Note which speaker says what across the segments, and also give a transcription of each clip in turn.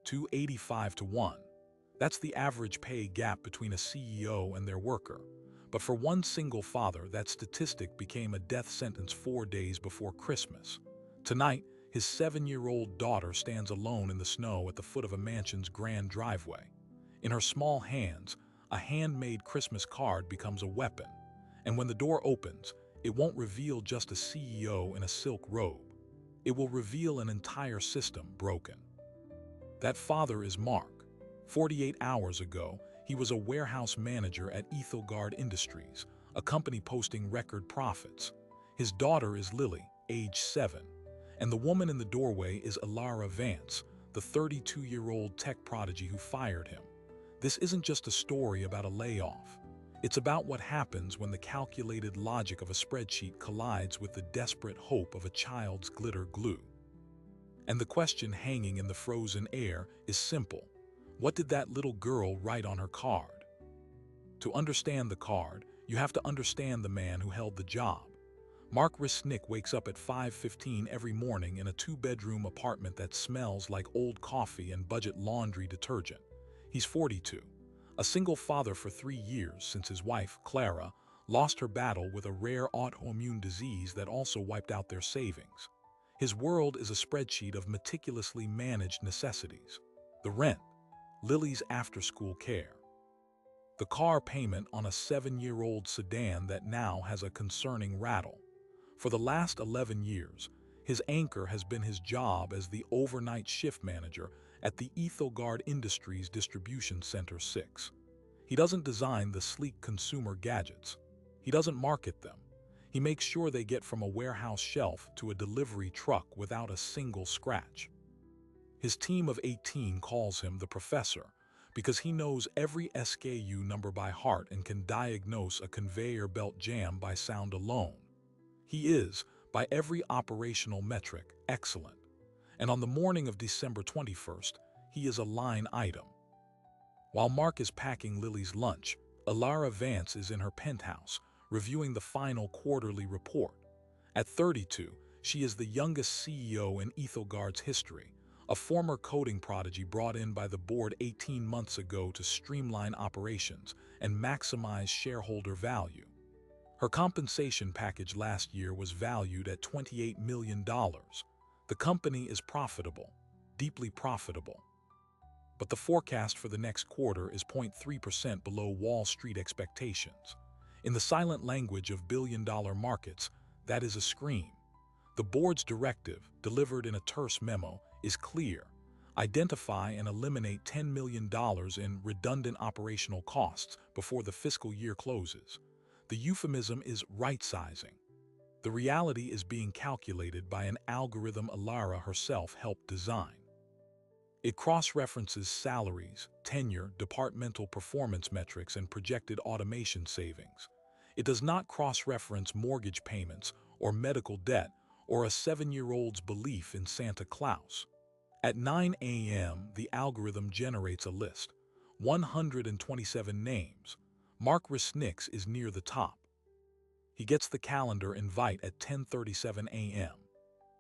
Speaker 1: 285 to 1. That's the average pay gap between a CEO and their worker. But for one single father, that statistic became a death sentence 4 days before Christmas. Tonight, his 7-year-old daughter stands alone in the snow at the foot of a mansion's grand driveway. In her small hands, a handmade Christmas card becomes a weapon. And when the door opens, it won't reveal just a CEO in a silk robe. It will reveal an entire system broken. That father is Mark. 48 hours ago, he was a warehouse manager at Ethelgard Industries, a company posting record profits. His daughter is Lily, age 7, and the woman in the doorway is Alara Vance, the 32-year-old tech prodigy who fired him. This isn't just a story about a layoff. It's about what happens when the calculated logic of a spreadsheet collides with the desperate hope of a child's glitter glue. And the question hanging in the frozen air is simple. What did that little girl write on her card? To understand the card, you have to understand the man who held the job. Mark Resnick wakes up at 5:15 every morning in a 2-bedroom apartment that smells like old coffee and budget laundry detergent. He's 42, a single father for 3 years since his wife, Clara, lost her battle with a rare autoimmune disease that also wiped out their savings. His world is a spreadsheet of meticulously managed necessities. The rent, Lily's after-school care, the car payment on a 7-year-old sedan that now has a concerning rattle. For the last 11 years, his anchor has been his job as the overnight shift manager at the Ethelgard Industries Distribution Center 6. He doesn't design the sleek consumer gadgets. He doesn't market them. He makes sure they get from a warehouse shelf to a delivery truck without a single scratch. His team of 18 calls him the Professor because he knows every SKU number by heart and can diagnose a conveyor belt jam by sound alone. He is, by every operational metric, excellent. And on the morning of December 21st, he is a line item. While Mark is packing Lily's lunch, Alara Vance is in her penthouse, reviewing the final quarterly report. At 32, she is the youngest CEO in Ethelgard's history, a former coding prodigy brought in by the board 18 months ago to streamline operations and maximize shareholder value. Her compensation package last year was valued at $28 million. The company is profitable, deeply profitable. But the forecast for the next quarter is 0.3% below Wall Street expectations. In the silent language of billion-dollar markets, that is a scream. The board's directive, delivered in a terse memo, is clear. Identify and eliminate $10 million in redundant operational costs before the fiscal year closes. The euphemism is right-sizing. The reality is being calculated by an algorithm Alara herself helped design. It cross-references salaries, tenure, departmental performance metrics, and projected automation savings. It does not cross-reference mortgage payments or medical debt or a 7-year-old's belief in Santa Claus. At 9 a.m., the algorithm generates a list. 127 names. Mark Resnick is near the top. He gets the calendar invite at 10:37 a.m.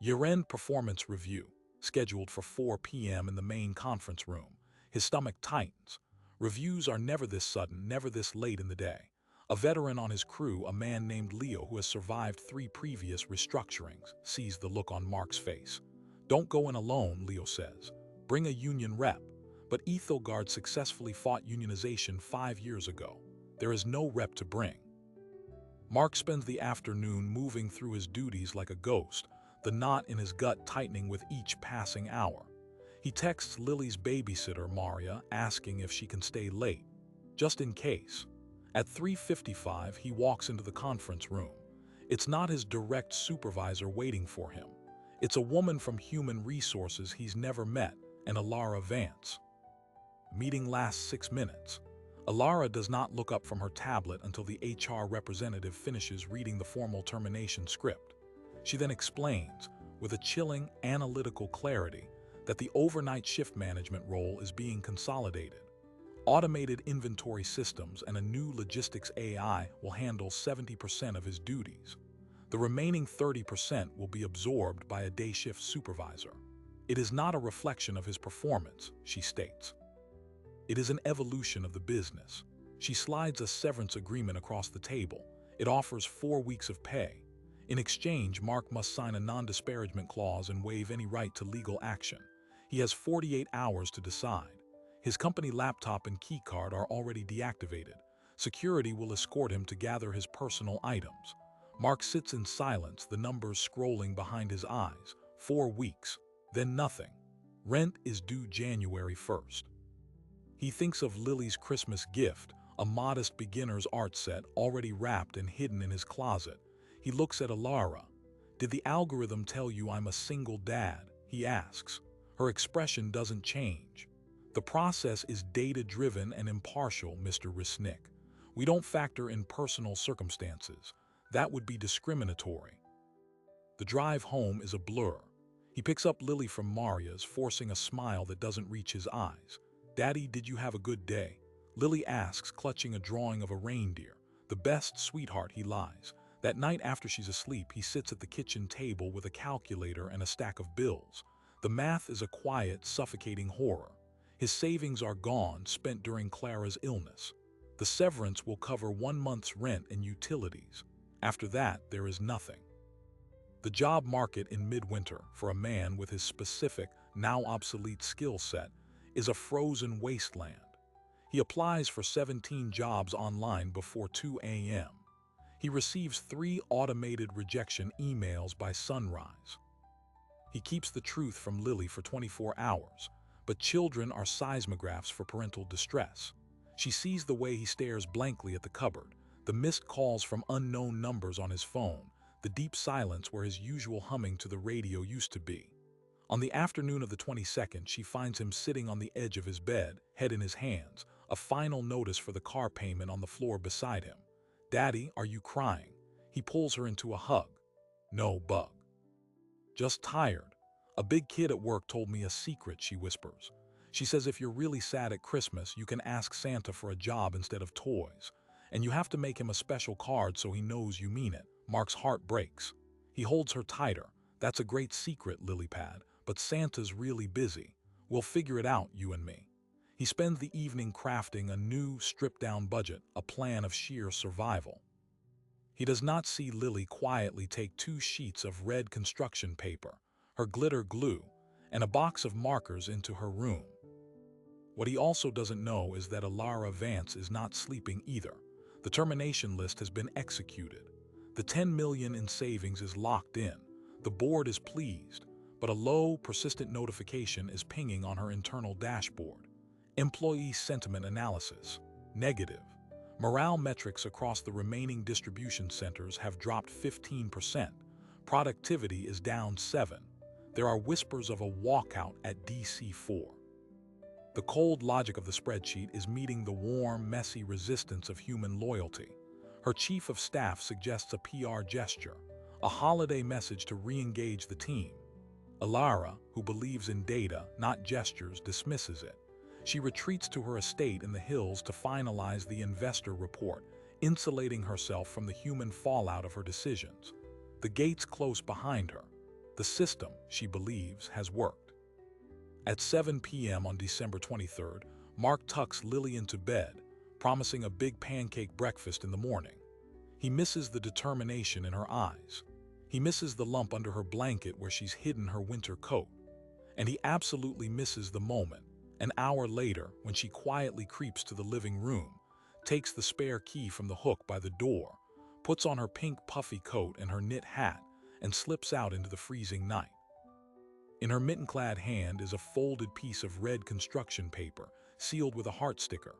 Speaker 1: Year-end performance review, scheduled for 4 p.m. in the main conference room. His stomach tightens. Reviews are never this sudden, never this late in the day. A veteran on his crew, a man named Leo who has survived 3 previous restructurings, sees the look on Mark's face. "Don't go in alone," Leo says. "Bring a union rep." But Ethelgard successfully fought unionization 5 years ago. There is no rep to bring. Mark spends the afternoon moving through his duties like a ghost, the knot in his gut tightening with each passing hour. He texts Lily's babysitter, Maria, asking if she can stay late, just in case. At 3:55, he walks into the conference room. It's not his direct supervisor waiting for him. It's a woman from human resources he's never met, and Alara Vance. Meeting lasts 6 minutes. Alara does not look up from her tablet until the HR representative finishes reading the formal termination script. She then explains, with a chilling, analytical clarity, that the overnight shift management role is being consolidated. Automated inventory systems and a new logistics AI will handle 70% of his duties. The remaining 30% will be absorbed by a day shift supervisor. It is not a reflection of his performance, she states. It is an evolution of the business. She slides a severance agreement across the table. It offers 4 weeks of pay. In exchange, Mark must sign a non-disparagement clause and waive any right to legal action. He has 48 hours to decide. His company laptop and keycard are already deactivated. Security will escort him to gather his personal items. Mark sits in silence, the numbers scrolling behind his eyes. 4 weeks, then nothing. Rent is due January 1st. He thinks of Lily's Christmas gift, a modest beginner's art set already wrapped and hidden in his closet. He looks at Alara. "Did the algorithm tell you I'm a single dad?" he asks. Her expression doesn't change. "The process is data-driven and impartial, Mr. Resnick. We don't factor in personal circumstances. That would be discriminatory." The drive home is a blur. He picks up Lily from Maria's, forcing a smile that doesn't reach his eyes. "Daddy, did you have a good day?" Lily asks, clutching a drawing of a reindeer. "The best, sweetheart," he lies. That night after she's asleep, he sits at the kitchen table with a calculator and a stack of bills. The math is a quiet, suffocating horror. His savings are gone, spent during Clara's illness. The severance will cover 1 month's rent and utilities. After that, there is nothing. The job market in midwinter, for a man with his specific, now obsolete skill set, is a frozen wasteland. He applies for 17 jobs online before 2 a.m. He receives 3 automated rejection emails by sunrise. He keeps the truth from Lily for 24 hours, but children are seismographs for parental distress. She sees the way he stares blankly at the cupboard, the missed calls from unknown numbers on his phone, the deep silence where his usual humming to the radio used to be. On the afternoon of the 22nd, she finds him sitting on the edge of his bed, head in his hands, a final notice for the car payment on the floor beside him. "Daddy, are you crying?" He pulls her into a hug. "No, bug. Just tired. A big kid at work told me a secret," she whispers. She says if you're really sad at Christmas, you can ask Santa for a job instead of toys. And you have to make him a special card so he knows you mean it. Mark's heart breaks. He holds her tighter. "That's a great secret, Lilypad, but Santa's really busy. We'll figure it out, you and me." He spends the evening crafting a new, stripped-down budget, a plan of sheer survival. He does not see Lily quietly take 2 sheets of red construction paper, her glitter glue, and a box of markers into her room. What he also doesn't know is that Alara Vance is not sleeping either. The termination list has been executed. The $10 million in savings is locked in. The board is pleased, but a low, persistent notification is pinging on her internal dashboard. Employee sentiment analysis. Negative. Morale metrics across the remaining distribution centers have dropped 15%. Productivity is down 7%. There are whispers of a walkout at DC4. The cold logic of the spreadsheet is meeting the warm, messy resistance of human loyalty. Her chief of staff suggests a PR gesture, a holiday message to re-engage the team. Alara, who believes in data, not gestures, dismisses it. She retreats to her estate in the hills to finalize the investor report, insulating herself from the human fallout of her decisions. The gates close behind her. The system, she believes, has worked. At 7 p.m. on December 23rd, Mark tucks Lily into bed, promising a big pancake breakfast in the morning. He misses the determination in her eyes. He misses the lump under her blanket where she's hidden her winter coat. And he absolutely misses the moment, an hour later, when she quietly creeps to the living room, takes the spare key from the hook by the door, puts on her pink puffy coat and her knit hat, and slips out into the freezing night. In her mitten-clad hand is a folded piece of red construction paper, sealed with a heart sticker.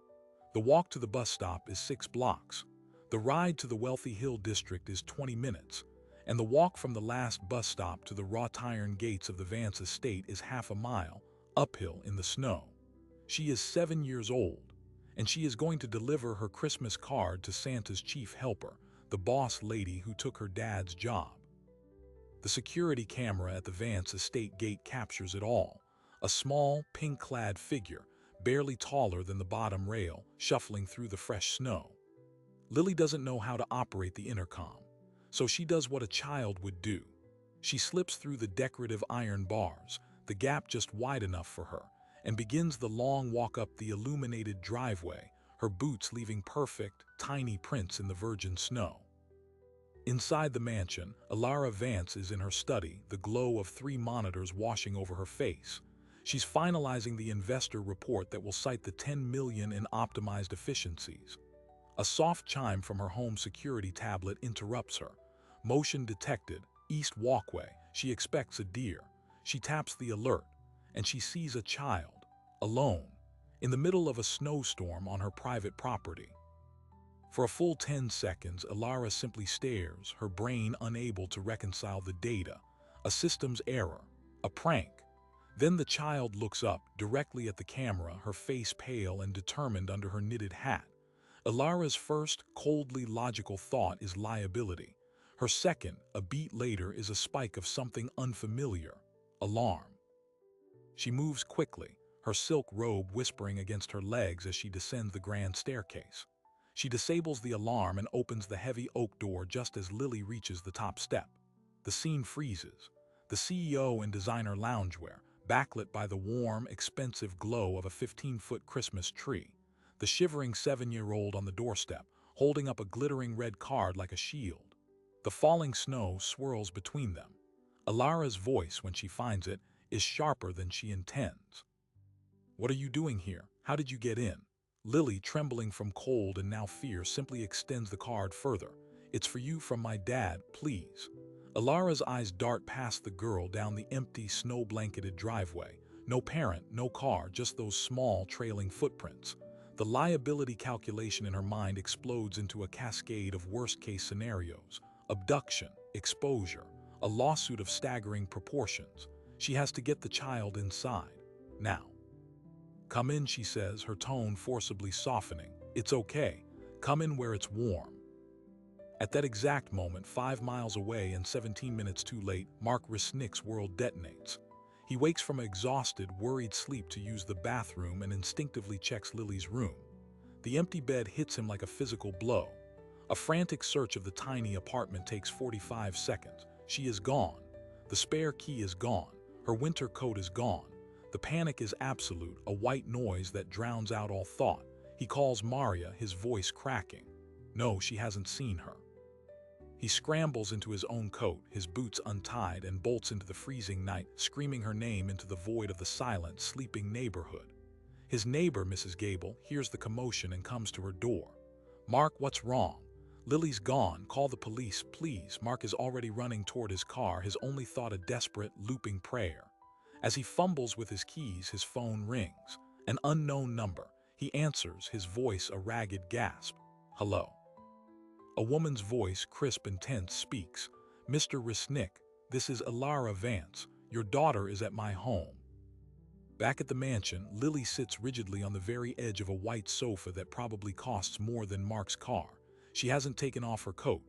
Speaker 1: The walk to the bus stop is 6 blocks. The ride to the Wealthy Hill district is 20 minutes, and the walk from the last bus stop to the wrought iron gates of the Vance estate is half a mile, uphill in the snow. She is 7 years old, and she is going to deliver her Christmas card to Santa's chief helper, the boss lady who took her dad's job. The security camera at the Vance estate gate captures it all, a small, pink-clad figure, barely taller than the bottom rail, shuffling through the fresh snow. Lily doesn't know how to operate the intercom, so she does what a child would do. She slips through the decorative iron bars, the gap just wide enough for her, and begins the long walk up the illuminated driveway, her boots leaving perfect, tiny prints in the virgin snow. Inside the mansion, Ilara Vance is in her study, the glow of 3 monitors washing over her face. She's finalizing the investor report that will cite the 10 million in optimized efficiencies. A soft chime from her home security tablet interrupts her. Motion detected, east walkway. She expects a deer. She taps the alert, and she sees a child, alone, in the middle of a snowstorm on her private property. For a full 10 seconds, Ilara simply stares, her brain unable to reconcile the data. A systems error, a prank. Then the child looks up, directly at the camera, her face pale and determined under her knitted hat. Ilara's first, coldly logical thought is liability. Her second, a beat later, is a spike of something unfamiliar, alarm. She moves quickly, her silk robe whispering against her legs as she descends the grand staircase. She disables the alarm and opens the heavy oak door just as Lily reaches the top step. The scene freezes. The CEO in designer loungewear, backlit by the warm, expensive glow of a 15-foot Christmas tree. The shivering 7-year-old on the doorstep, holding up a glittering red card like a shield. The falling snow swirls between them. Ilara's voice, when she finds it, is sharper than she intends. "What are you doing here? How did you get in?" Lily, trembling from cold and now fear, simply extends the card further. "It's for you from my dad, please." Ilara's eyes dart past the girl down the empty, snow-blanketed driveway. No parent, no car, just those small, trailing footprints. The liability calculation in her mind explodes into a cascade of worst-case scenarios. Abduction, exposure, a lawsuit of staggering proportions. She has to get the child inside. Now. "Come in," she says, her tone forcibly softening. "It's okay. Come in where it's warm." At that exact moment, 5 miles away and 17 minutes too late, Mark Resnick's world detonates. He wakes from exhausted, worried sleep to use the bathroom and instinctively checks Lily's room. The empty bed hits him like a physical blow. A frantic search of the tiny apartment takes 45 seconds. She is gone. The spare key is gone. Her winter coat is gone. The panic is absolute, a white noise that drowns out all thought. He calls Maria, his voice cracking. No, she hasn't seen her. He scrambles into his own coat, his boots untied, and bolts into the freezing night, screaming her name into the void of the silent, sleeping neighborhood. His neighbor, Mrs. Gable, hears the commotion and comes to her door. "Mark, what's wrong?" "Lily's gone. Call the police, please." Mark is already running toward his car, his only thought a desperate, looping prayer. As he fumbles with his keys, his phone rings. An unknown number. He answers, his voice a ragged gasp. "Hello." A woman's voice, crisp and tense, speaks. "Mr. Resnick, this is Ilara Vance. Your daughter is at my home." Back at the mansion, Lily sits rigidly on the very edge of a white sofa that probably costs more than Mark's car. She hasn't taken off her coat.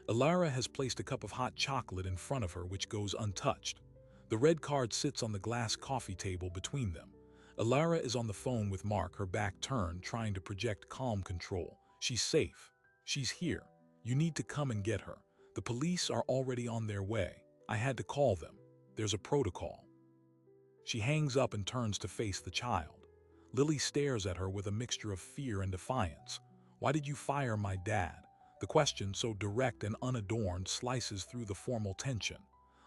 Speaker 1: Ilara has placed a cup of hot chocolate in front of her, which goes untouched. The red card sits on the glass coffee table between them. Ilara is on the phone with Mark, her back turned, trying to project calm control. "She's safe. She's here. You need to come and get her. The police are already on their way. I had to call them. There's a protocol." She hangs up and turns to face the child. Lily stares at her with a mixture of fear and defiance. "Why did you fire my dad?" The question, so direct and unadorned, slices through the formal tension.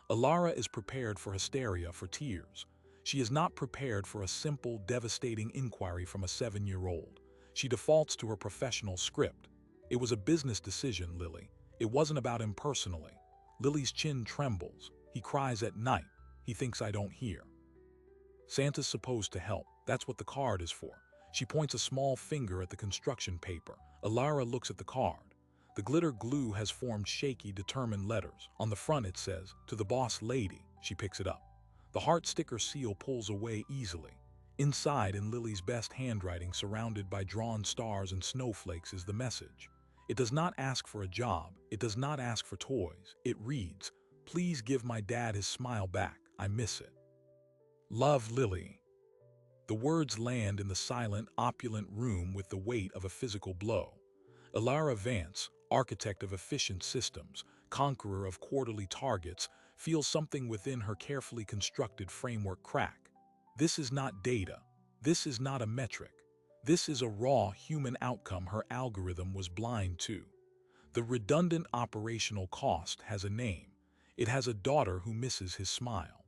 Speaker 1: Ilara is prepared for hysteria, for tears. She is not prepared for a simple, devastating inquiry from a 7-year-old. She defaults to her professional script. "It was a business decision, Lily. It wasn't about him personally." Lily's chin trembles. "He cries at night. He thinks I don't hear." "Santa's supposed to help. That's what the card is for." She points a small finger at the construction paper. Ilara looks at the card. The glitter glue has formed shaky, determined letters. On the front it says, "To the boss lady." She picks it up. The heart sticker seal pulls away easily. Inside, in Lily's best handwriting, surrounded by drawn stars and snowflakes, is the message. It does not ask for a job. It does not ask for toys. It reads, "Please give my dad his smile back. I miss it. Love, Lily." The words land in the silent, opulent room with the weight of a physical blow. Ilara Vance, architect of efficient systems, conqueror of quarterly targets, feels something within her carefully constructed framework crack. This is not data. This is not a metric. This is a raw human outcome her algorithm was blind to. The redundant operational cost has a name. It has a daughter who misses his smile.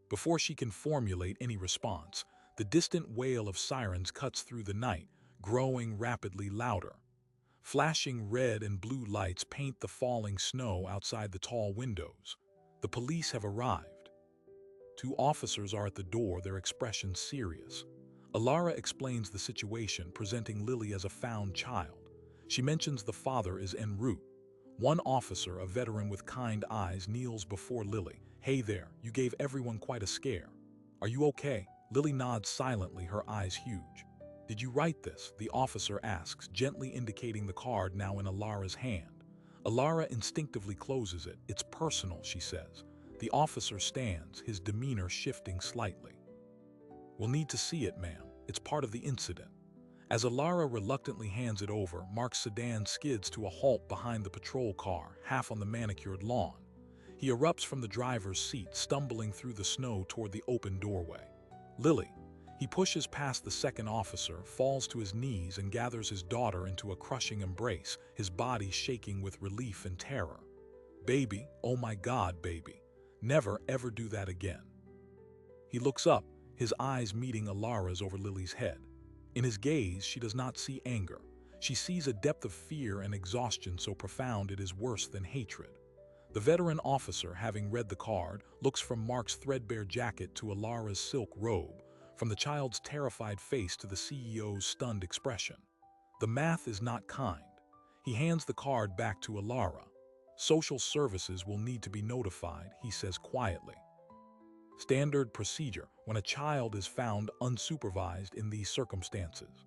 Speaker 1: Before she can formulate any response, the distant wail of sirens cuts through the night, growing rapidly louder. Flashing red and blue lights paint the falling snow outside the tall windows. The police have arrived. Two officers are at the door, their expressions serious. Alara explains the situation, presenting Lily as a found child. She mentions the father is en route. One officer, a veteran with kind eyes, kneels before Lily. "Hey there, you gave everyone quite a scare. Are you okay?" Lily nods silently, her eyes huge. "Did you write this?" the officer asks, gently indicating the card now in Alara's hand. Alara instinctively closes it. "It's personal," she says. The officer stands, his demeanor shifting slightly. "We'll need to see it, ma'am. It's part of the incident." As Alara reluctantly hands it over, Mark's sedan skids to a halt behind the patrol car, half on the manicured lawn. He erupts from the driver's seat, stumbling through the snow toward the open doorway. "Lily." He pushes past the second officer, falls to his knees, and gathers his daughter into a crushing embrace, his body shaking with relief and terror. "Baby, oh my God, baby. Never ever do that again." He looks up, his eyes meeting Alara's over Lily's head. In his gaze, she does not see anger. She sees a depth of fear and exhaustion so profound it is worse than hatred. The veteran officer, having read the card, looks from Mark's threadbare jacket to Alara's silk robe, from the child's terrified face to the CEO's stunned expression. The math is not kind. He hands the card back to Alara. "Social services will need to be notified," he says quietly. Standard procedure when a child is found unsupervised in these circumstances.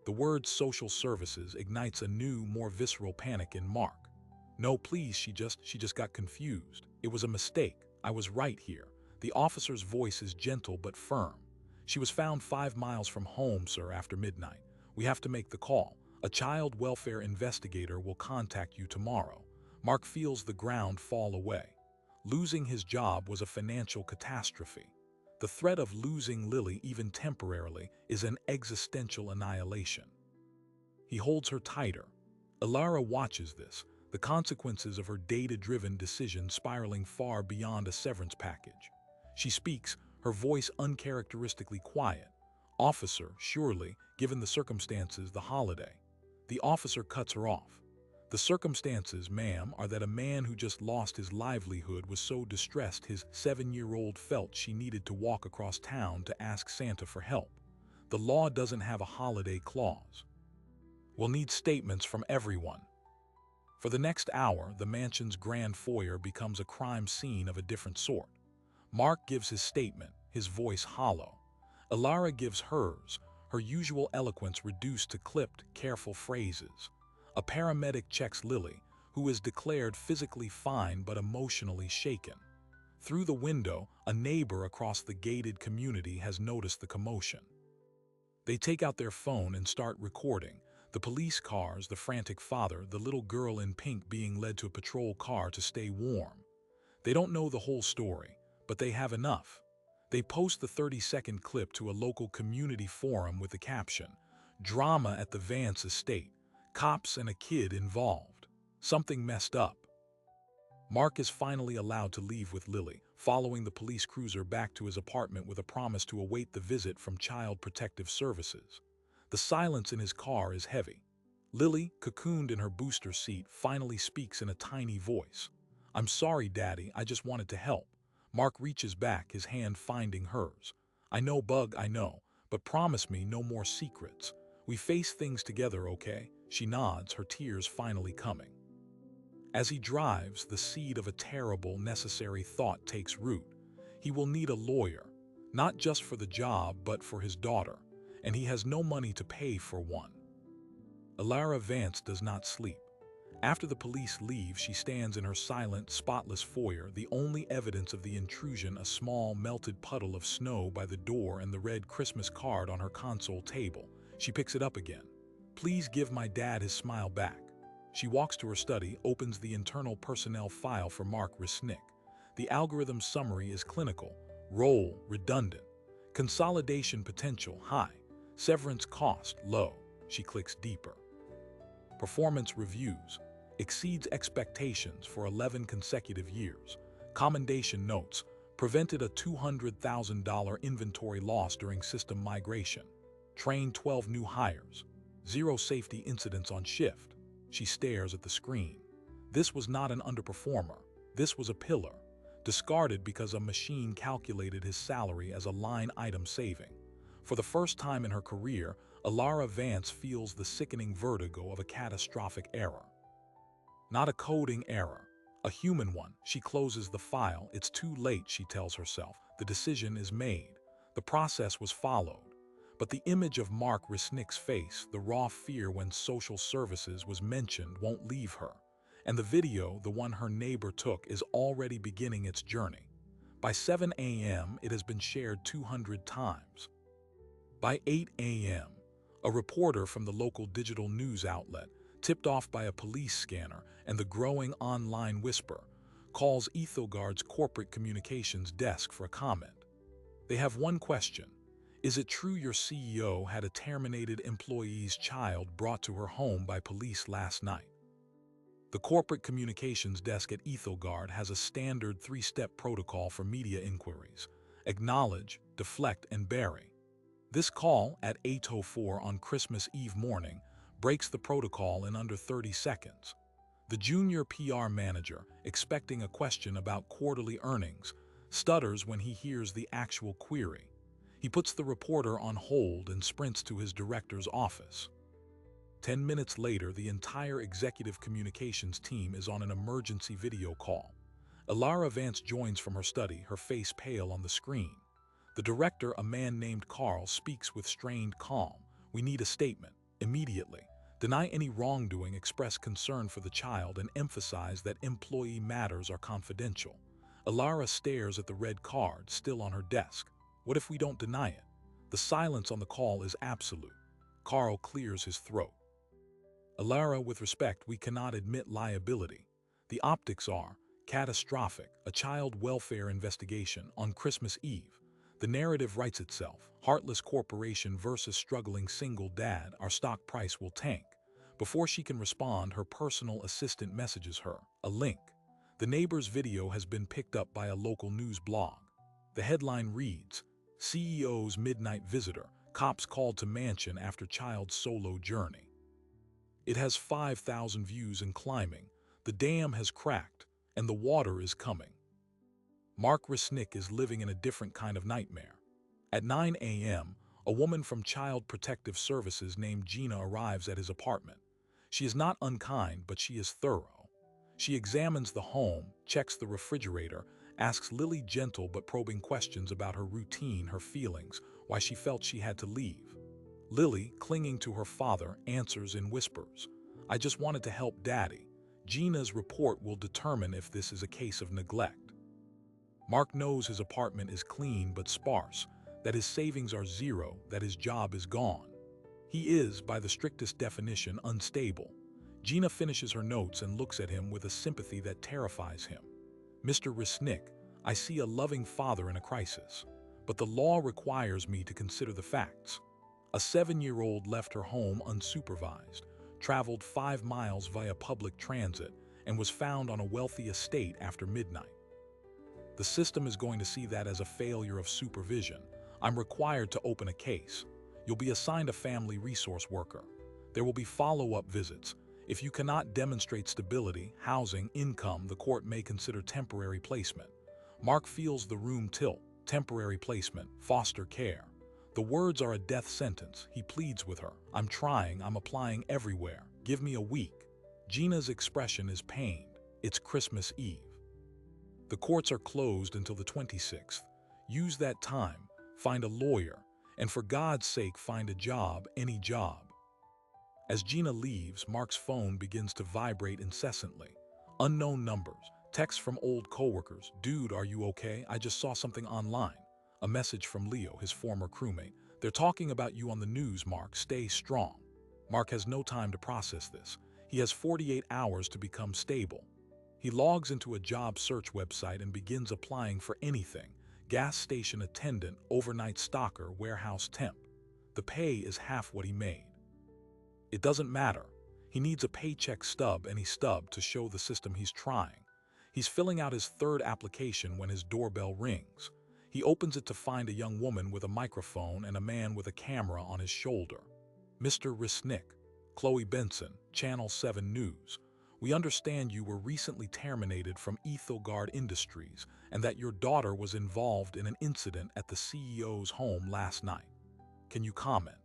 Speaker 1: The word social services ignites a new, more visceral panic in Mark. "No, please, she just got confused. It was a mistake. I was right here." The officer's voice is gentle but firm. "She was found 5 miles from home, sir, after midnight. We have to make the call. A child welfare investigator will contact you tomorrow." Mark feels the ground fall away. Losing his job was a financial catastrophe. The threat of losing Lily, even temporarily, is an existential annihilation. He holds her tighter. Alara watches this, the consequences of her data-driven decision spiraling far beyond a severance package. She speaks, her voice uncharacteristically quiet. "Officer, surely, given the circumstances, the holiday." The officer cuts her off. "The circumstances, ma'am, are that a man who just lost his livelihood was so distressed his 7-year-old felt she needed to walk across town to ask Santa for help. The law doesn't have a holiday clause. We'll need statements from everyone." For the next hour, the mansion's grand foyer becomes a crime scene of a different sort. Mark gives his statement, his voice hollow. Alara gives hers, her usual eloquence reduced to clipped, careful phrases. A paramedic checks Lily, who is declared physically fine but emotionally shaken. Through the window, a neighbor across the gated community has noticed the commotion. They take out their phone and start recording. The police cars, the frantic father, the little girl in pink being led to a patrol car to stay warm. They don't know the whole story, but they have enough. They post the 30-second clip to a local community forum with the caption, "Drama at the Vance estate. Cops and a kid involved. Something messed up." Mark is finally allowed to leave with Lily, following the police cruiser back to his apartment with a promise to await the visit from Child Protective Services. The silence in his car is heavy. Lily, cocooned in her booster seat, finally speaks in a tiny voice. "I'm sorry, Daddy, I just wanted to help." Mark reaches back, his hand finding hers. "I know, Bug, I know, but promise me no more secrets. We face things together, okay?" She nods, her tears finally coming. As he drives, the seed of a terrible, necessary thought takes root. He will need a lawyer, not just for the job, but for his daughter, and he has no money to pay for one. Alara Vance does not sleep. After the police leave, she stands in her silent, spotless foyer, the only evidence of the intrusion a small, melted puddle of snow by the door and the red Christmas card on her console table. She picks it up again. "Please give my dad his smile back." She walks to her study, opens the internal personnel file for Mark Resnick. The algorithm summary is clinical, role redundant, consolidation potential high, severance cost low. She clicks deeper. Performance reviews exceeds expectations for 11 consecutive years. Commendation notes prevented a $200,000 inventory loss during system migration. Trained 12 new hires. Zero safety incidents on shift. She stares at the screen. This was not an underperformer. This was a pillar. Discarded because a machine calculated his salary as a line item saving. For the first time in her career, Alara Vance feels the sickening vertigo of a catastrophic error. Not a coding error, a human one. She closes the file. It's too late, she tells herself. The decision is made. The process was followed. But the image of Mark Resnick's face, the raw fear when social services was mentioned, won't leave her. And the video, the one her neighbor took, is already beginning its journey. By 7 a.m., it has been shared 200 times. By 8 a.m., a reporter from the local digital news outlet, tipped off by a police scanner and the growing online whisper, calls Ethogard's corporate communications desk for a comment. They have one question. Is it true your CEO had a terminated employee's child brought to her home by police last night? The corporate communications desk at Ethogard has a standard 3-step protocol for media inquiries: acknowledge, deflect, and bury. This call at 8:04 on Christmas Eve morning breaks the protocol in under 30 seconds. The junior PR manager, expecting a question about quarterly earnings, stutters when he hears the actual query. He puts the reporter on hold and sprints to his director's office. 10 minutes later, the entire executive communications team is on an emergency video call. Alara Vance joins from her study, her face pale on the screen. The director, a man named Carl, speaks with strained calm. We need a statement, immediately. Deny any wrongdoing, express concern for the child, and emphasize that employee matters are confidential. Alara stares at the red card, still on her desk. What if we don't deny it? The silence on the call is absolute. Carl clears his throat. Alara, with respect, we cannot admit liability. The optics are catastrophic, a child welfare investigation on Christmas Eve. The narrative writes itself. Heartless corporation versus struggling single dad. Our stock price will tank. Before she can respond, her personal assistant messages her a link. The neighbor's video has been picked up by a local news blog. The headline reads, CEO's midnight visitor. Cops called to mansion after child's solo journey. It has 5,000 views and climbing. The dam has cracked, and the water is coming. Mark Resnick is living in a different kind of nightmare. At 9 a.m., a woman from Child Protective Services named Gina arrives at his apartment. She is not unkind, but she is thorough. She examines the home, checks the refrigerator, asks Lily gentle but probing questions about her routine, her feelings, why she felt she had to leave. Lily, clinging to her father, answers in whispers, I just wanted to help Daddy. Gina's report will determine if this is a case of neglect. Mark knows his apartment is clean but sparse, that his savings are zero, that his job is gone. He is, by the strictest definition, unstable. Gina finishes her notes and looks at him with a sympathy that terrifies him. Mr. Resnick, I see a loving father in a crisis, but the law requires me to consider the facts. A 7-year-old left her home unsupervised, traveled 5 miles via public transit, and was found on a wealthy estate after midnight. The system is going to see that as a failure of supervision. I'm required to open a case. You'll be assigned a family resource worker. There will be follow-up visits. If you cannot demonstrate stability, housing, income, the court may consider temporary placement. Mark feels the room tilt. Temporary placement, foster care. The words are a death sentence. He pleads with her. I'm trying, I'm applying everywhere. Give me a week. Gina's expression is pained. It's Christmas Eve. The courts are closed until the 26th. Use that time, find a lawyer, and for God's sake find a job, any job. As Gina leaves, Mark's phone begins to vibrate incessantly. Unknown numbers, texts from old coworkers. Dude, are you okay? I just saw something online. A message from Leo, his former crewmate. They're talking about you on the news, Mark. Stay strong. Mark has no time to process this. He has 48 hours to become stable. He logs into a job search website and begins applying for anything: gas station attendant, overnight stalker, warehouse temp. The pay is half what he made. It doesn't matter. He needs a paycheck stub, and he stubbed to show the system he's trying. He's filling out his third application when his doorbell rings. He opens it to find a young woman with a microphone and a man with a camera on his shoulder. "Mr. Resnick, Chloe Benson, Channel 7 News. We understand you were recently terminated from Ethelgard Industries and that your daughter was involved in an incident at the CEO's home last night. Can you comment?"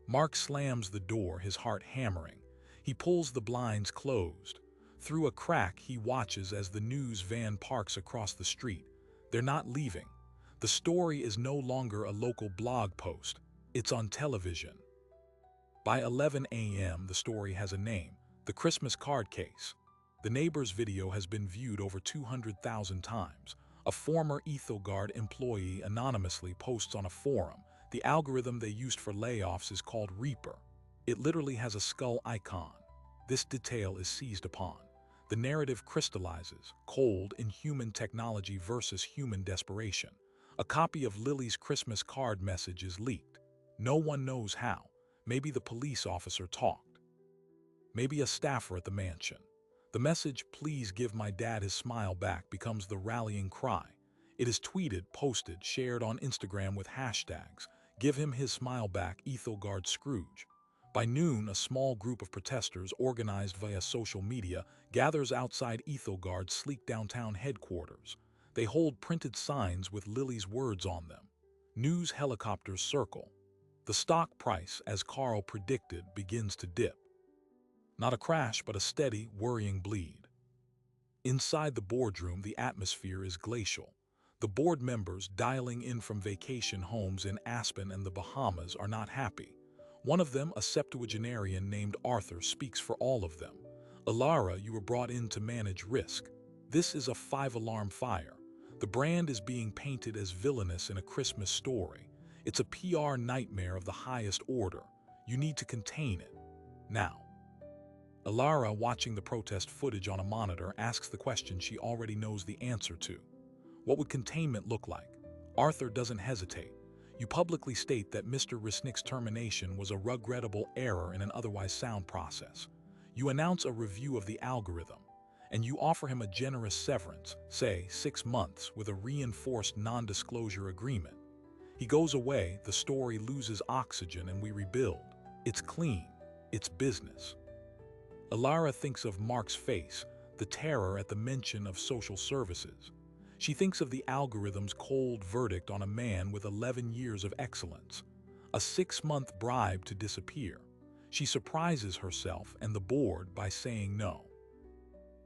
Speaker 1: Mark slams the door, his heart hammering. He pulls the blinds closed. Through a crack, he watches as the news van parks across the street. They're not leaving. The story is no longer a local blog post. It's on television. By 11 a.m., the story has a name: The Christmas Card Case. The neighbor's video has been viewed over 200,000 times. A former Ethelgard employee anonymously posts on a forum. The algorithm they used for layoffs is called Reaper. It literally has a skull icon. This detail is seized upon. The narrative crystallizes: cold, inhuman technology versus human desperation. A copy of Lily's Christmas card message is leaked. No one knows how. Maybe the police officer talked. Maybe a staffer at the mansion. The message, "Please give my dad his smile back," becomes the rallying cry. It is tweeted, posted, shared on Instagram with hashtags: "Give him his smile back, Ethelgard Scrooge." By noon, a small group of protesters organized via social media gathers outside Ethelgard's sleek downtown headquarters. They hold printed signs with Lily's words on them. News helicopters circle. The stock price, as Carl predicted, begins to dip. Not a crash, but a steady, worrying bleed. Inside the boardroom, the atmosphere is glacial. The board members, dialing in from vacation homes in Aspen and the Bahamas, are not happy. One of them, a septuagenarian named Arthur, speaks for all of them. "Alara, you were brought in to manage risk. This is a 5-alarm fire. The brand is being painted as villainous in a Christmas story. It's a PR nightmare of the highest order. You need to contain it. Now." Alara, watching the protest footage on a monitor, asks the question she already knows the answer to. What would containment look like? Arthur doesn't hesitate. "You publicly state that Mr. Resnick's termination was a regrettable error in an otherwise sound process. You announce a review of the algorithm, and you offer him a generous severance, say 6 months, with a reinforced non-disclosure agreement. He goes away, the story loses oxygen, and we rebuild. It's clean. It's business." Alara thinks of Mark's face, the terror at the mention of social services. She thinks of the algorithm's cold verdict on a man with 11 years of excellence. A 6-month bribe to disappear. She surprises herself and the board by saying no.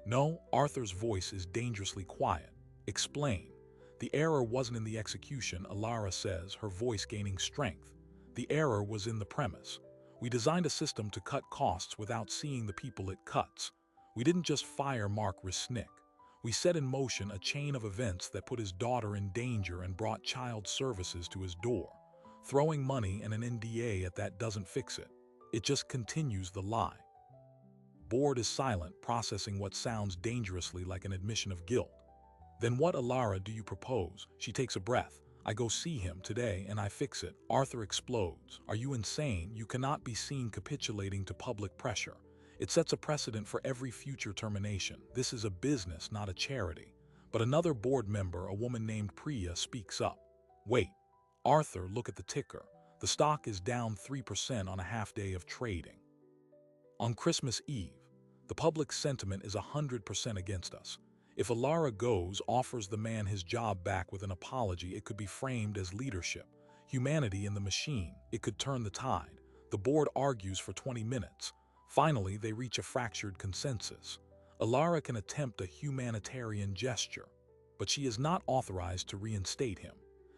Speaker 1: "No," Arthur's voice is dangerously quiet. "Explain." "The error wasn't in the execution," Alara says, her voice gaining strength. "The error was in the premise. We designed a system to cut costs without seeing the people it cuts. We didn't just fire Mark Resnick. We set in motion a chain of events that put his daughter in danger and brought child services to his door. Throwing money and an NDA at that doesn't fix it. It just continues the lie." Board is silent, processing what sounds dangerously like an admission of guilt. "Then what, Alara, do you propose?" She takes a breath. "I go see him today and I fix it." Arthur explodes. "Are you insane? You cannot be seen capitulating to public pressure. It sets a precedent for every future termination. This is a business, not a charity." But another board member, a woman named Priya, speaks up. "Wait. Arthur, look at the ticker. The stock is down 3% on a half-day of trading. On Christmas Eve, the public sentiment is 100% against us. If Alara goes, offers the man his job back with an apology, it could be framed as leadership. Humanity in the machine. It could turn the tide." The board argues for 20 minutes. Finally, they reach a fractured consensus. Alara can attempt a humanitarian gesture, but she is not authorized to reinstate him.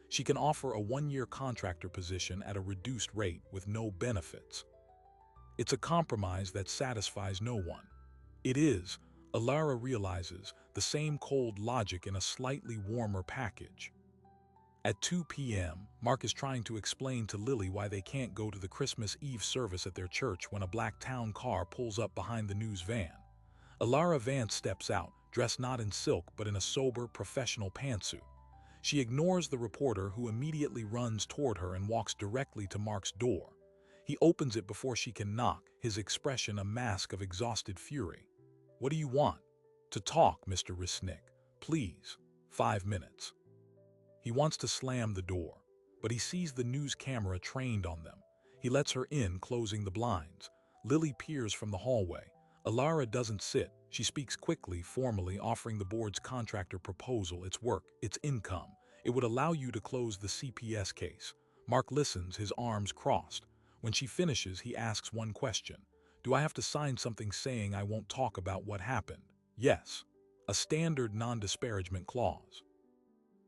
Speaker 1: She can offer a 1-year contractor position at a reduced rate with no benefits. It's a compromise that satisfies no one. It is, Alara realizes, the same cold logic in a slightly warmer package. At 2 p.m., Mark is trying to explain to Lily why they can't go to the Christmas Eve service at their church when a black town car pulls up behind the news van. Alara Vance steps out, dressed not in silk but in a sober, professional pantsuit. She ignores the reporter who immediately runs toward her and walks directly to Mark's door. He opens it before she can knock, his expression a mask of exhausted fury. "What do you want?" "To talk, Mr. Resnick. Please. 5 minutes." He wants to slam the door, but he sees the news camera trained on them. He lets her in, closing the blinds. Lily peers from the hallway. Alara doesn't sit. She speaks quickly, formally, offering the board's contractor proposal, its work, its income. It would allow you to close the CPS case. Mark listens, his arms crossed. When she finishes, he asks one question. "Do I have to sign something saying I won't talk about what happened?" "Yes." A standard non-disparagement clause.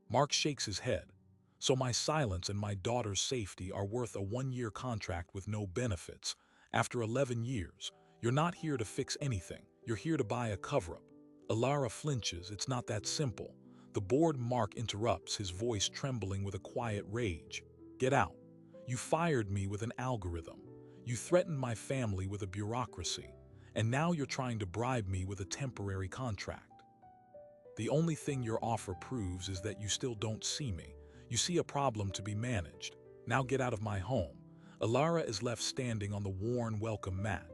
Speaker 1: Mark shakes his head. "So my silence and my daughter's safety are worth a 1-year contract with no benefits. After 11 years, you're not here to fix anything. You're here to buy a cover-up." Alara flinches. "It's not that simple." The board Mark interrupts, his voice trembling with a quiet rage. "Get out. You fired me with an algorithm. You threatened my family with a bureaucracy. And now you're trying to bribe me with a temporary contract. The only thing your offer proves is that you still don't see me. You see a problem to be managed. Now get out of my home." Alara is left standing on the worn welcome mat.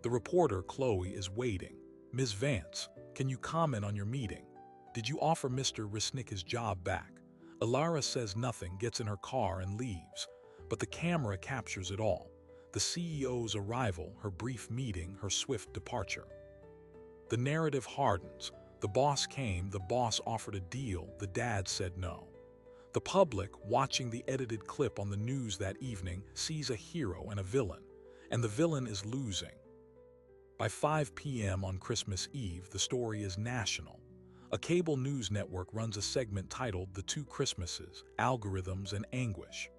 Speaker 1: The reporter, Chloe, is waiting. "Ms. Vance, can you comment on your meeting? Did you offer Mr. Resnick his job back?" Alara says nothing, gets in her car and leaves. But the camera captures it all. The CEO's arrival, her brief meeting, her swift departure. The narrative hardens. The boss came, the boss offered a deal, the dad said no. The public, watching the edited clip on the news that evening, sees a hero and a villain. And the villain is losing. By 5 p.m. on Christmas Eve, the story is national. A cable news network runs a segment titled "The Two Christmases: Algorithms and Anguish."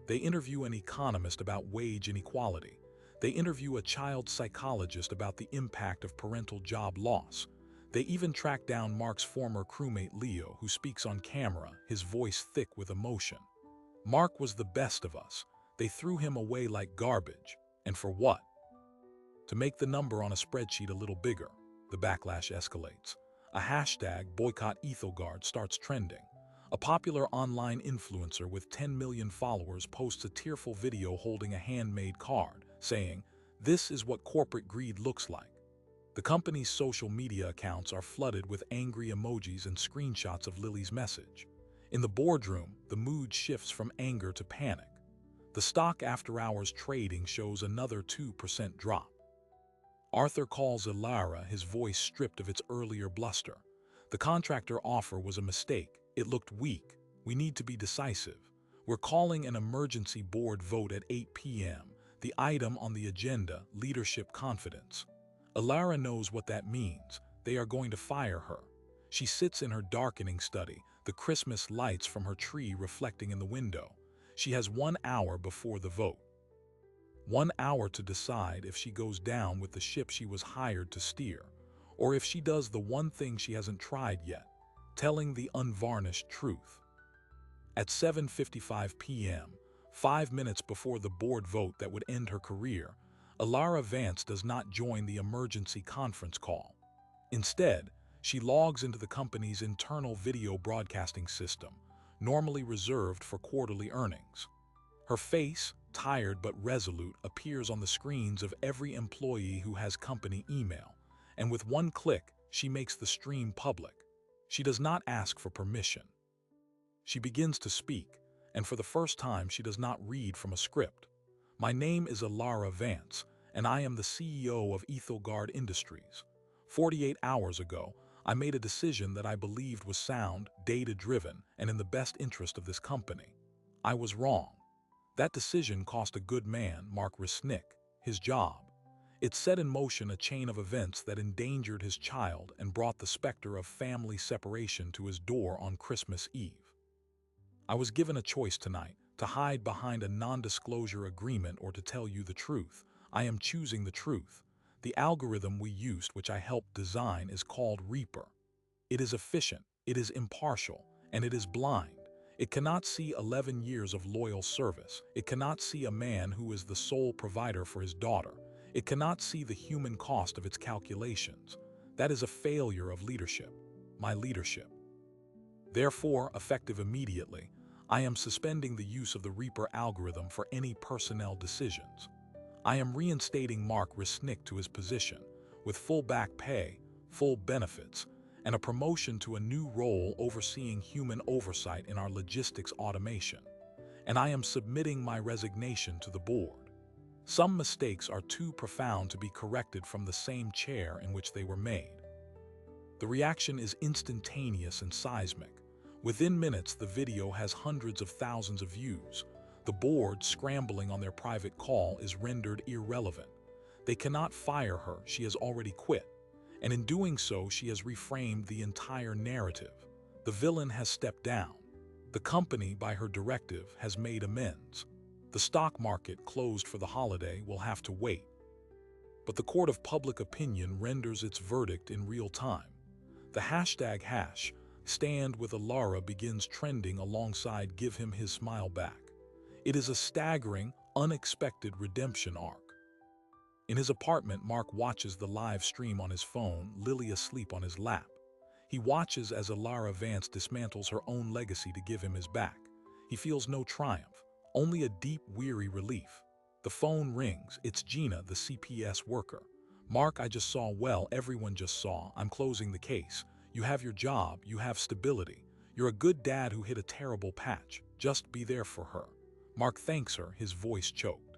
Speaker 1: They interview an economist about wage inequality. They interview a child psychologist about the impact of parental job loss. They even track down Mark's former crewmate Leo, who speaks on camera, his voice thick with emotion. "Mark was the best of us. They threw him away like garbage. And for what?" To make the number on a spreadsheet a little bigger, the backlash escalates. A hashtag, #BoycottEthelgard, starts trending. A popular online influencer with 10 million followers posts a tearful video holding a handmade card, saying, "This is what corporate greed looks like." The company's social media accounts are flooded with angry emojis and screenshots of Lily's message. In the boardroom, the mood shifts from anger to panic. The stock after-hours trading shows another 2% drop. Arthur calls Alara, his voice stripped of its earlier bluster. "The contractor offer was a mistake. It looked weak. We need to be decisive. We're calling an emergency board vote at 8 p.m. The item on the agenda, leadership confidence." Alara knows what that means. They are going to fire her. She sits in her darkening study, the Christmas lights from her tree reflecting in the window. She has 1 hour before the vote. 1 hour to decide if she goes down with the ship she was hired to steer, or if she does the one thing she hasn't tried yet, telling the unvarnished truth. At 7:55 p.m., 5 minutes before the board vote that would end her career, Alara Vance does not join the emergency conference call. Instead, she logs into the company's internal video broadcasting system, normally reserved for quarterly earnings. Her face, tired but resolute, appears on the screens of every employee who has company email, and with one click, she makes the stream public. She does not ask for permission. She begins to speak, and for the first time she does not read from a script. "My name is Alara Vance, and I am the CEO of Ethelgard Industries. 48 hours ago, I made a decision that I believed was sound, data-driven, and in the best interest of this company. I was wrong. That decision cost a good man, Mark Resnick, his job. It set in motion a chain of events that endangered his child and brought the specter of family separation to his door on Christmas Eve. I was given a choice tonight, to hide behind a non-disclosure agreement or to tell you the truth. I am choosing the truth. The algorithm we used, which I helped design, is called Reaper. It is efficient, it is impartial, and it is blind. It cannot see 11 years of loyal service. It cannot see a man who is the sole provider for his daughter. It cannot see the human cost of its calculations. That is a failure of leadership, my leadership. Therefore, effective immediately, I am suspending the use of the Reaper algorithm for any personnel decisions. I am reinstating Mark Resnick to his position, with full back pay, full benefits, and a promotion to a new role overseeing human oversight in our logistics automation. And I am submitting my resignation to the board. Some mistakes are too profound to be corrected from the same chair in which they were made. The reaction is instantaneous and seismic. Within minutes, the video has hundreds of thousands of views. The board, scrambling on their private call, is rendered irrelevant. They cannot fire her, she has already quit. And in doing so, she has reframed the entire narrative. The villain has stepped down. The company, by her directive, has made amends. The stock market, closed for the holiday, will have to wait. But the court of public opinion renders its verdict in real time. The hashtag #Stand with Alara begins trending alongside Give Him His Smile Back. It is a staggering, unexpected redemption arc. In his apartment, Mark watches the live stream on his phone, Lily asleep on his lap. He watches as Alara Vance dismantles her own legacy to give him his back. He feels no triumph, only a deep, weary relief. The phone rings. It's Gina, the CPS worker. Mark, I just saw, well, everyone just saw. I'm closing the case. You have your job, you have stability. You're a good dad who hit a terrible patch. Just be there for her. Mark thanks her, his voice choked.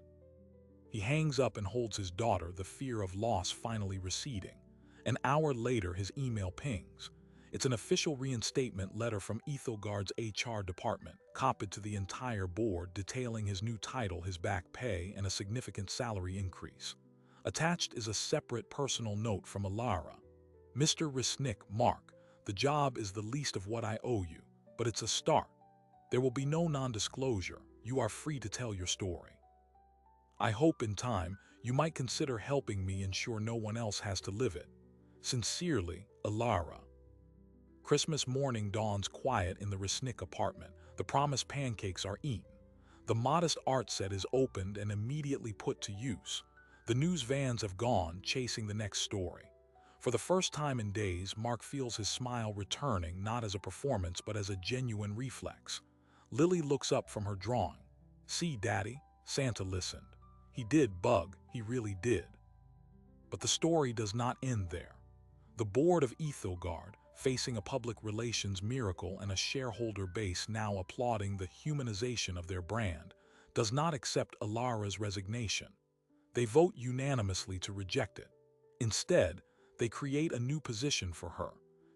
Speaker 1: He hangs up and holds his daughter, the fear of loss finally receding. An hour later, his email pings. It's an official reinstatement letter from Ethelgard's HR department, copied to the entire board, detailing his new title, his back pay, and a significant salary increase. Attached is a separate personal note from Alara. Mr. Resnick, Mark, the job is the least of what I owe you, but it's a start. There will be no non-disclosure. You are free to tell your story. I hope in time you might consider helping me ensure no one else has to live it. Sincerely, Alara. Christmas morning dawns quiet in the Resnick apartment. The promised pancakes are eaten. The modest art set is opened and immediately put to use. The news vans have gone, chasing the next story. For the first time in days, Mark feels his smile returning, not as a performance but as a genuine reflex. Lily looks up from her drawing. See, Daddy, Santa listened. He did bug, he really did. But the story does not end there. The board of Ethelgard, facing a public relations miracle and a shareholder base now applauding the humanization of their brand, does not accept Alara's resignation. They vote unanimously to reject it. Instead, they create a new position for her,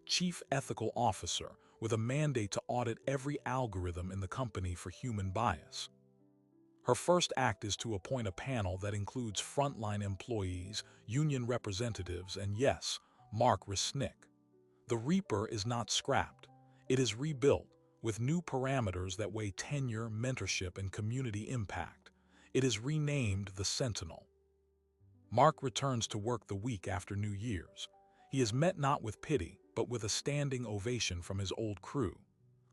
Speaker 1: Chief Ethical Officer, with a mandate to audit every algorithm in the company for human bias. Her first act is to appoint a panel that includes frontline employees, union representatives, and yes, Mark Resnick. The Reaper is not scrapped. It is rebuilt, with new parameters that weigh tenure, mentorship, and community impact. It is renamed the Sentinel. Mark returns to work the week after New Year's. He is met not with pity, but with a standing ovation from his old crew.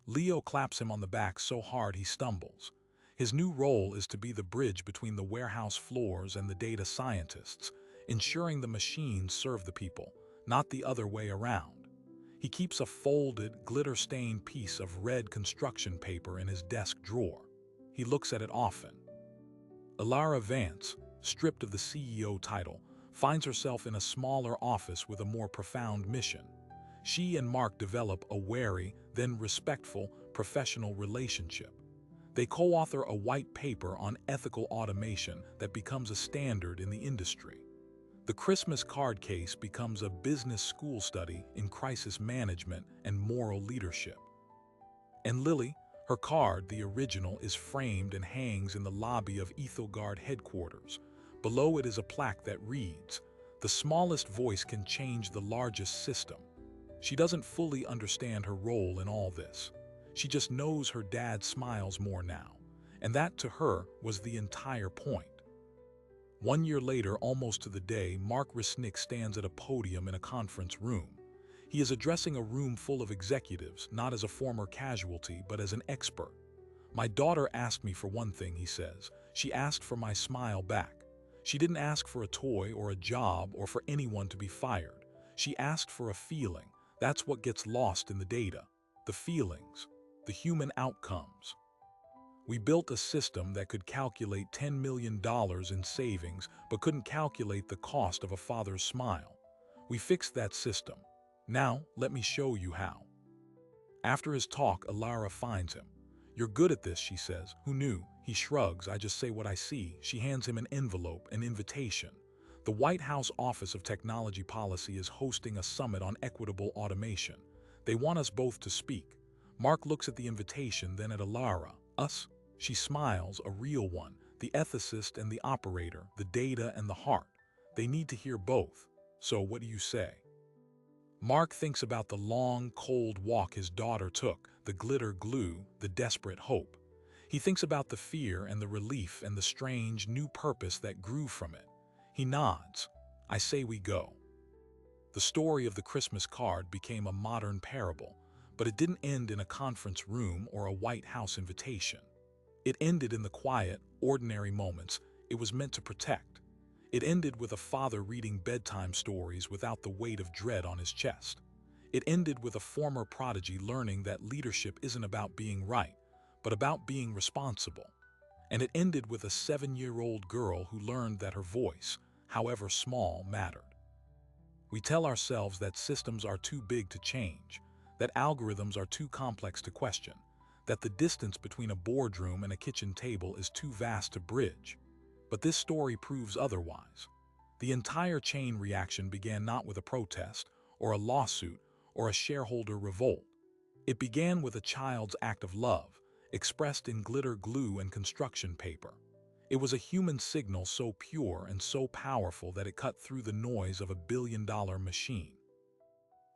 Speaker 1: Leo claps him on the back so hard he stumbles. His new role is to be the bridge between the warehouse floors and the data scientists, ensuring the machines serve the people, not the other way around. He keeps a folded, glitter-stained piece of red construction paper in his desk drawer. He looks at it often. Alara Vance, stripped of the CEO title, finds herself in a smaller office with a more profound mission. She and Mark develop a wary, then respectful, professional relationship. They co-author a white paper on ethical automation that becomes a standard in the industry. The Christmas card case becomes a business school study in crisis management and moral leadership. And Lily, her card, the original, is framed and hangs in the lobby of Ethelgard headquarters. Below it is a plaque that reads, "The smallest voice can change the largest system." She doesn't fully understand her role in all this. She just knows her dad smiles more now, and that to her was the entire point. 1 year later, almost to the day, Mark Resnick stands at a podium in a conference room. He is addressing a room full of executives, not as a former casualty, but as an expert. "My daughter asked me for one thing," he says. "She asked for my smile back. She didn't ask for a toy or a job or for anyone to be fired. She asked for a feeling. That's what gets lost in the data. The feelings, the human outcomes. We built a system that could calculate $10 million in savings, but couldn't calculate the cost of a father's smile. We fixed that system. Now, let me show you how. After his talk, Alara finds him. "You're good at this," she says. "Who knew?" He shrugs. "I just say what I see." She hands him an envelope, an invitation. The White House Office of Technology Policy is hosting a summit on equitable automation. They want us both to speak. Mark looks at the invitation, then at Alara. "Us?" She smiles, a real one. The ethicist and the operator, the data and the heart. They need to hear both. "So what do you say?" Mark thinks about the long, cold walk his daughter took, the glitter glue, the desperate hope. He thinks about the fear and the relief and the strange, new purpose that grew from it. He nods. "I say we go." The story of the Christmas card became a modern parable, but it didn't end in a conference room or a White House invitation. It ended in the quiet, ordinary moments it was meant to protect. It ended with a father reading bedtime stories without the weight of dread on his chest. It ended with a former prodigy learning that leadership isn't about being right, but about being responsible. And it ended with a 7-year-old girl who learned that her voice, however small, mattered. We tell ourselves that systems are too big to change, that algorithms are too complex to question, that the distance between a boardroom and a kitchen table is too vast to bridge. But this story proves otherwise. The entire chain reaction began not with a protest, or a lawsuit, or a shareholder revolt. It began with a child's act of love, expressed in glitter glue and construction paper. It was a human signal so pure and so powerful that it cut through the noise of a billion-dollar machine.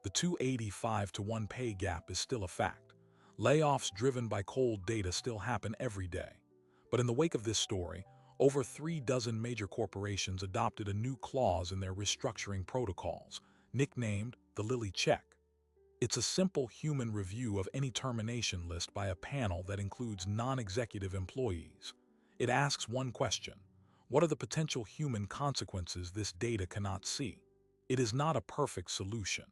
Speaker 1: The 285-to-1 pay gap is still a fact. Layoffs driven by cold data still happen every day. But in the wake of this story, over 36 major corporations adopted a new clause in their restructuring protocols, nicknamed the Lilly Check. It's a simple human review of any termination list by a panel that includes non-executive employees. It asks one question: what are the potential human consequences this data cannot see? It is not a perfect solution,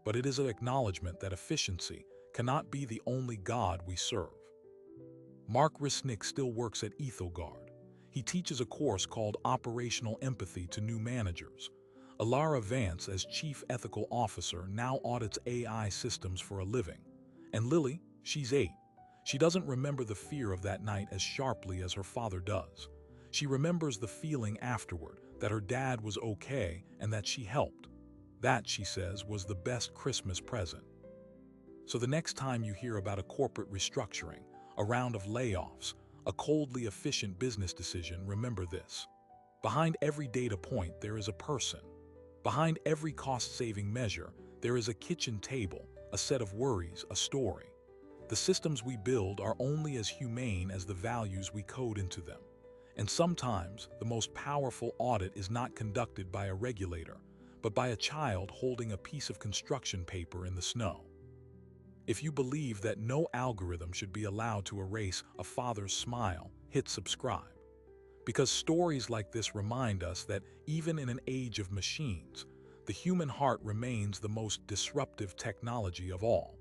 Speaker 1: but it is an acknowledgement that efficiency cannot be the only God we serve. Mark Resnick still works at EthoGuard. He teaches a course called Operational Empathy to new managers. Alara Vance, as Chief Ethical Officer, now audits AI systems for a living. And Lily, she's 8. She doesn't remember the fear of that night as sharply as her father does. She remembers the feeling afterward, that her dad was okay and that she helped. That, she says, was the best Christmas present. So the next time you hear about a corporate restructuring, a round of layoffs, a coldly efficient business decision, remember this. Behind every data point, there is a person. Behind every cost-saving measure, there is a kitchen table, a set of worries, a story. The systems we build are only as humane as the values we code into them. And sometimes, the most powerful audit is not conducted by a regulator, but by a child holding a piece of construction paper in the snow. If you believe that no algorithm should be allowed to erase a father's smile, hit subscribe. Because stories like this remind us that even in an age of machines, the human heart remains the most disruptive technology of all.